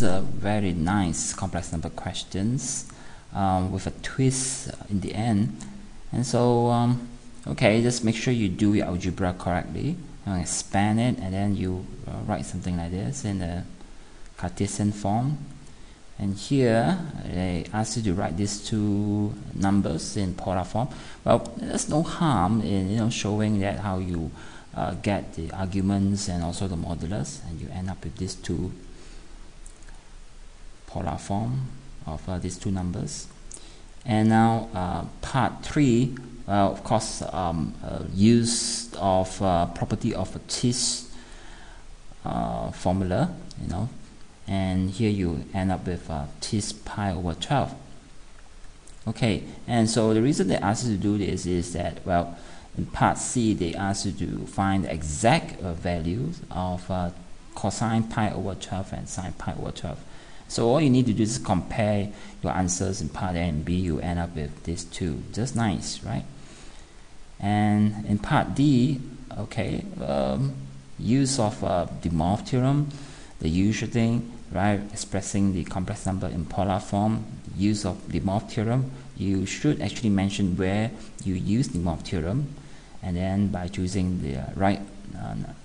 A very nice complex number questions with a twist in the end. And so okay, just make sure you do your algebra correctly, expand it, and then you write something like this in the Cartesian form. And here they ask you to write these two numbers in polar form. Well, there's no harm in showing that how you get the arguments and also the modulus, and you end up with these two polar form of these two numbers. And now part 3, of course, use of property of a TIS formula, and here you end up with TIS pi over 12. Okay, and so the reason they ask you to do this is that, well, in part C they ask you to find the exact values of cosine pi over 12 and sine pi over 12. So all you need to do is compare your answers in part A and B. You end up with these two. Just nice, right? And in part D, okay, use of De Moivre theorem, the usual thing, right? Expressing the complex number in polar form. Use of De Moivre theorem. You should actually mention where you use De Moivre theorem, and then by choosing the right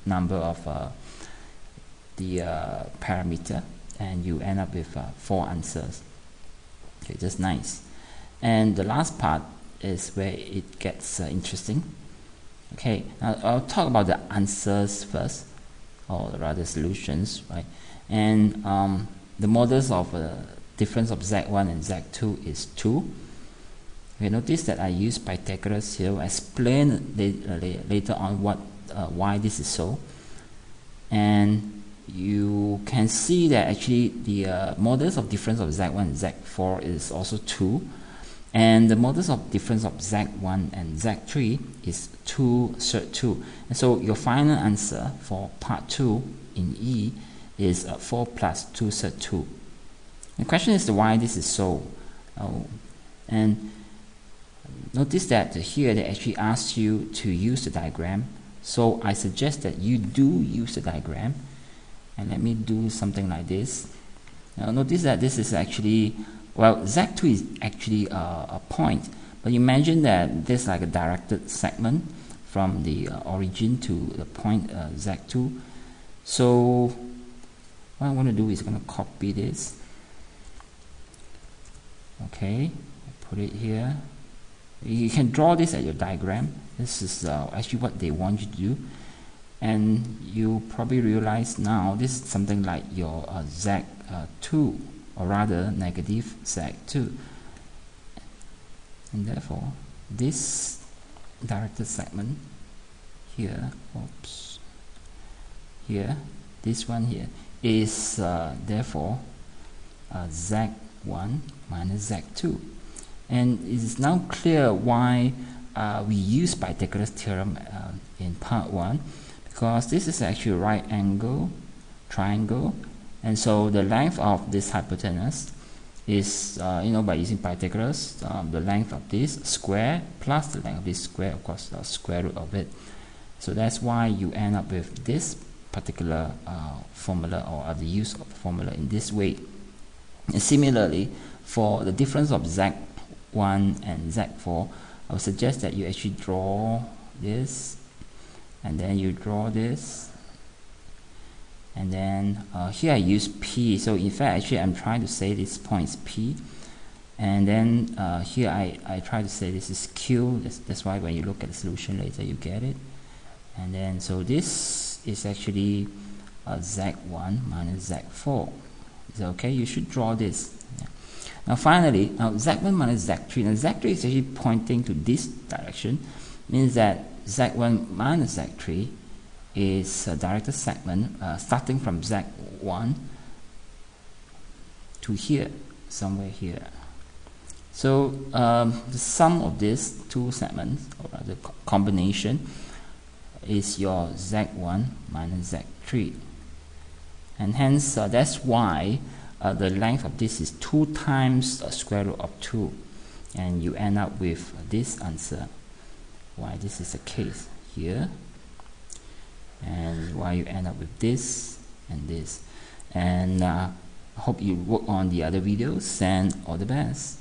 number of the parameter, and you end up with 4 answers. Okay, just nice. And the last part is where it gets interesting. Okay, now I'll talk about the answers first, or rather solutions, right? And the models of difference of z1 and z2 is 2. Okay, notice that I use Pythagoras here. I'll explain later on why this is so. And you can see that actually the modulus of difference of z1 and z4 is also 2, and the modulus of difference of z1 and z3 is 2 third 2. And so your final answer for part 2 in E is 4 plus 2 third 2. The question is why this is so. And notice that here they actually ask you to use the diagram, so I suggest that you do use the diagram. And let me do something like this. Now notice that this is actually, well, z2 is actually a point, but imagine that this is like a directed segment from the origin to the point z2. So what I want to do is I'm going to copy this. Okay, put it here. You can draw this as your diagram. This is actually what they want you to do. And you probably realize now this is something like your z2, or rather negative z2. And therefore, this directed segment here, this one here, is therefore z1 minus z2. And it is now clear why we use Pythagoras theorem in part 1. Because this is actually a right angle triangle, and so the length of this hypotenuse is, by using Pythagoras, the length of this square plus the length of this square, of course, the square root of it. So that's why you end up with this particular formula, or the use of the formula in this way. And similarly, for the difference of z1 and z4, I would suggest that you actually draw this, and then you draw this, and then here I use P. So in fact, actually I'm trying to say this point is P, and then here I try to say this is Q. That's why when you look at the solution later you get it. And then so this is actually z1 minus z4. Is that okay? You should draw this. Yeah. Now finally, z1 minus z3. Now z3 is actually pointing to this direction, means that z1 minus z3 is a directed segment starting from z1 to here, somewhere here. So the sum of these two segments, or the combination, is your z1 minus z3. And hence that's why the length of this is 2 times the square root of 2. And you end up with this answer. Why this is the case here, and why you end up with this and this. And Hope you work on the other videos, and all the best.